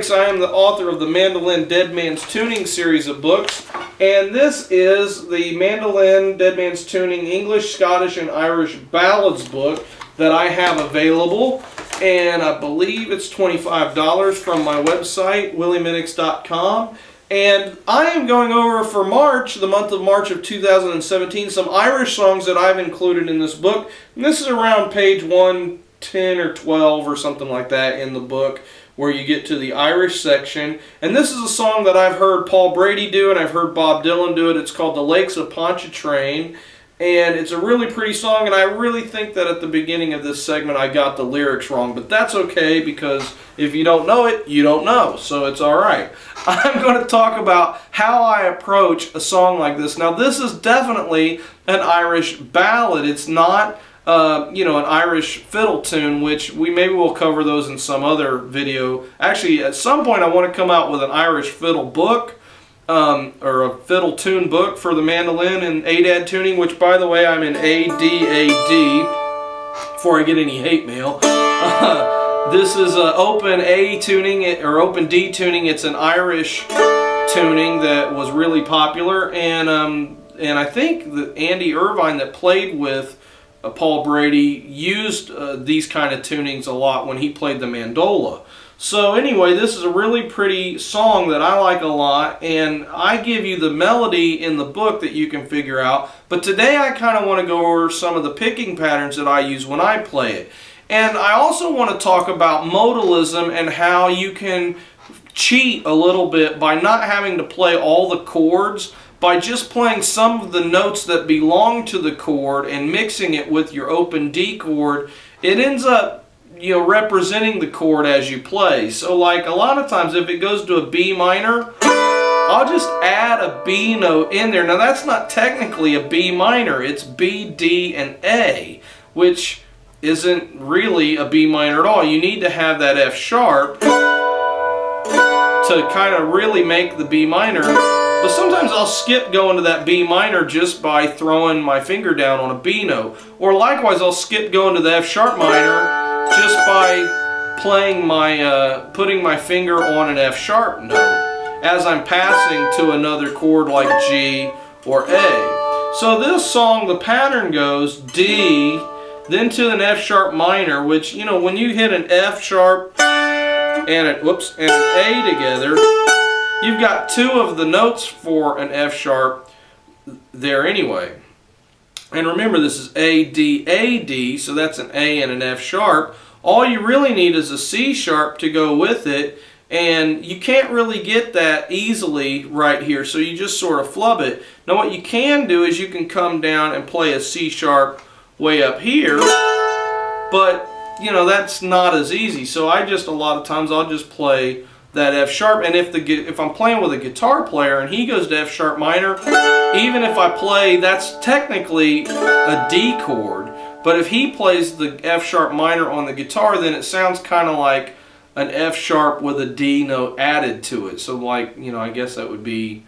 Minnix. I am the author of the Mandolin Dead Man's Tuning series of books, and this is the Mandolin Dead Man's Tuning English, Scottish, and Irish Ballads book that I have available, and I believe it's $25 from my website, willieminnix.com. And I am going over for March, the month of March of 2017, some Irish songs that I've included in this book. And this is around page 110 or 12 or something like that in the book, where you get to the Irish section. And this is a song that I've heard Paul Brady do, and I've heard Bob Dylan do it. It's called The Lakes of Ponchartrain. And it's a really pretty song, and I really think that at the beginning of this segment I got the lyrics wrong. But that's okay, because if you don't know it, you don't know. So it's alright. I'm going to talk about how I approach a song like this. Now, this is definitely an Irish ballad. It's not an Irish fiddle tune, which maybe we'll cover those in some other video. Actually, at some point I want to come out with an Irish fiddle book, or a fiddle tune book for the mandolin and ADAD tuning, which, by the way, I'm in ADAD, before I get any hate mail. This is open A tuning, or open D tuning. It's an Irish tuning that was really popular, and I think that Andy Irvine, that played with Paul Brady, used these kind of tunings a lot when he played the mandola. So anyway, this is a really pretty song that I like a lot, and I give you the melody in the book that you can figure out. But today I kind of want to go over some of the picking patterns that I use when I play it. And I also want to talk about modalism and how you can cheat a little bit by not having to play all the chords, by just playing some of the notes that belong to the chord and mixing it with your open D chord. It ends up representing the chord as you play. So like a lot of times if it goes to a B minor, I'll just add a B note in there. Now that's not technically a B minor, it's B, D, and A, which isn't really a B minor at all. You need to have that F sharp to kind of really make the B minor. But sometimes I'll skip going to that B minor just by throwing my finger down on a B note. Or likewise, I'll skip going to the F sharp minor just by playing putting my finger on an F sharp note as I'm passing to another chord like G or A. So this song, the pattern goes D, then to an F sharp minor, which, when you hit an F sharp and an A together, you've got two of the notes for an F sharp there anyway. And remember, this is A, D, A, D, so that's an A and an F sharp. All you really need is a C sharp to go with it, and you can't really get that easily right here, so you just sort of flub it. Now what you can do is you can come down and play a C sharp way up here, but that's not as easy. So a lot of times I'll just play that F sharp, and if I'm playing with a guitar player and he goes to F sharp minor, even if I play, that's technically a D chord, but if he plays the F sharp minor on the guitar, then it sounds kind of like an F sharp with a D note added to it. So like, I guess that would be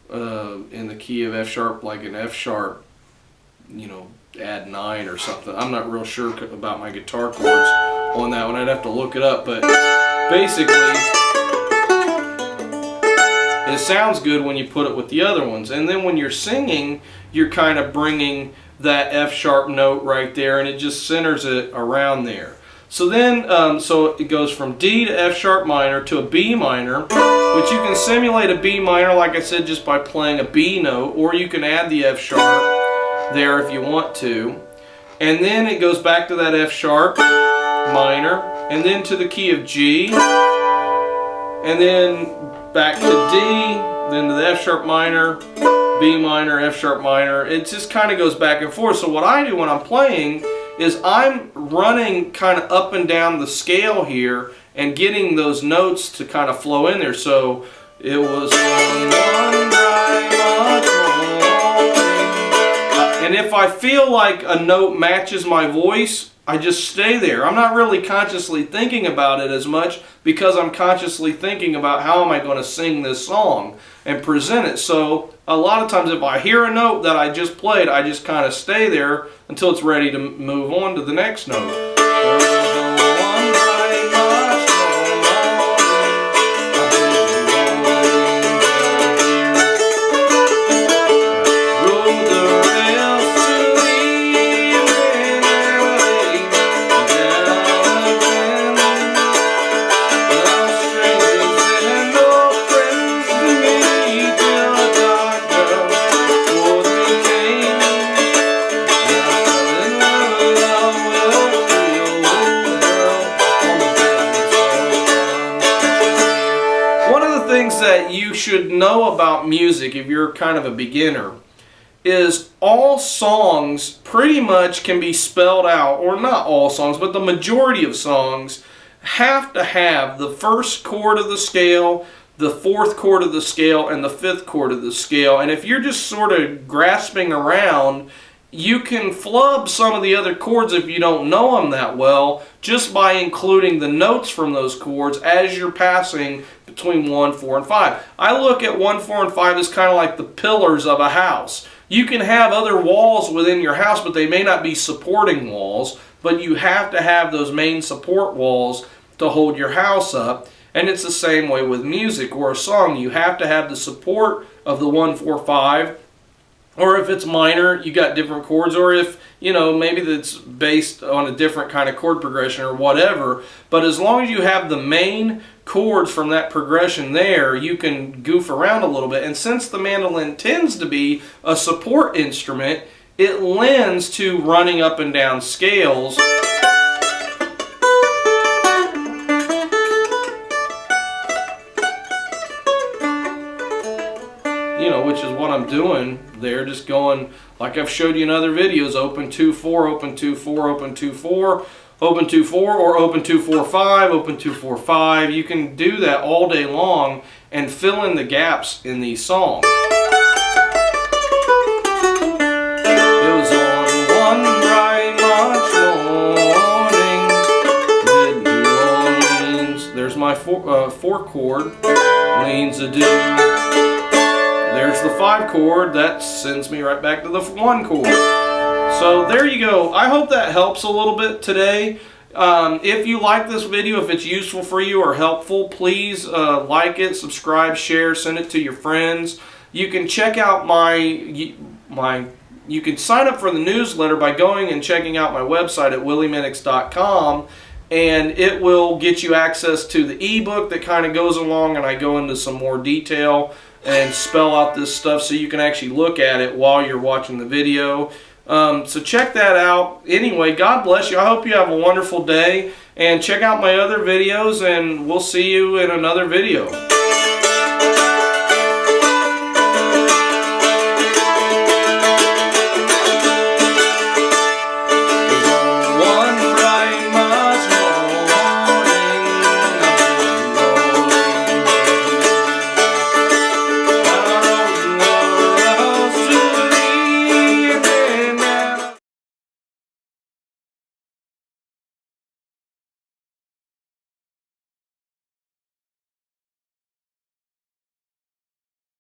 in the key of F sharp, like an F sharp, add 9 or something. I'm not real sure about my guitar chords on that one. I'd have to look it up, but basically it sounds good when you put it with the other ones. And then when you're singing, you're kind of bringing that F sharp note right there, and it just centers it around there. So then, so it goes from D to F sharp minor to a B minor, which you can simulate a B minor, like I said, just by playing a B note, or you can add the F sharp there if you want to. And then it goes back to that F sharp minor, and then to the key of G, and then back to D, then to the F sharp minor, B minor, F sharp minor. It just kind of goes back and forth. So what I do when I'm playing is I'm running kind of up and down the scale here and getting those notes to kind of flow in there. So it was one bright morning. And if I feel like a note matches my voice, I just stay there. I'm not really consciously thinking about it as much, because I'm consciously thinking about how am I going to sing this song and present it. So a lot of times if I hear a note that I just played, I just kind of stay there until it's ready to move on to the next note. what you should know about music if you're kind of a beginner is all songs pretty much can be spelled out, or not all songs, but the majority of songs have to have the first chord of the scale, the fourth chord of the scale, and the fifth chord of the scale. And if you're just sort of grasping around, you can flub some of the other chords if you don't know them that well, just by including the notes from those chords as you're passing between 1, 4, and 5. I look at 1, 4, and 5 as kind of like the pillars of a house. You can have other walls within your house, but they may not be supporting walls, but you have to have those main support walls to hold your house up. And it's the same way with music or a song. You have to have the support of the 1, 4, 5. Or if it's minor, you got different chords. Or if, you know, maybe that's based on a different kind of chord progression or whatever. But as long as you have the main chords from that progression there, you can goof around a little bit. And since the mandolin tends to be a support instrument, it lends to running up and down scales. You know, which is what I'm doing there, just going like I've showed you in other videos, open 2, 4, open 2, 4, open 2, 4, open 2, 4, or open 2, 4, 5, open 2, 4, 5. You can do that all day long and fill in the gaps in these songs. It was on one bright March morning, mid New Orleans. There's my 4 chord, leans a do. There's the 5 chord, that sends me right back to the 1 chord. So there you go. I hope that helps a little bit today. If you like this video, if it's useful for you or helpful, please like it, subscribe, share, send it to your friends. You can check out you can sign up for the newsletter by going and checking out my website at willieminnix.com, and it will get you access to the ebook that kind of goes along, and I go into some more detail and spell out this stuff so you can actually look at it while you're watching the video. So check that out. Anyway, God bless you. I hope you have a wonderful day, and check out my other videos, and we'll see you in another video.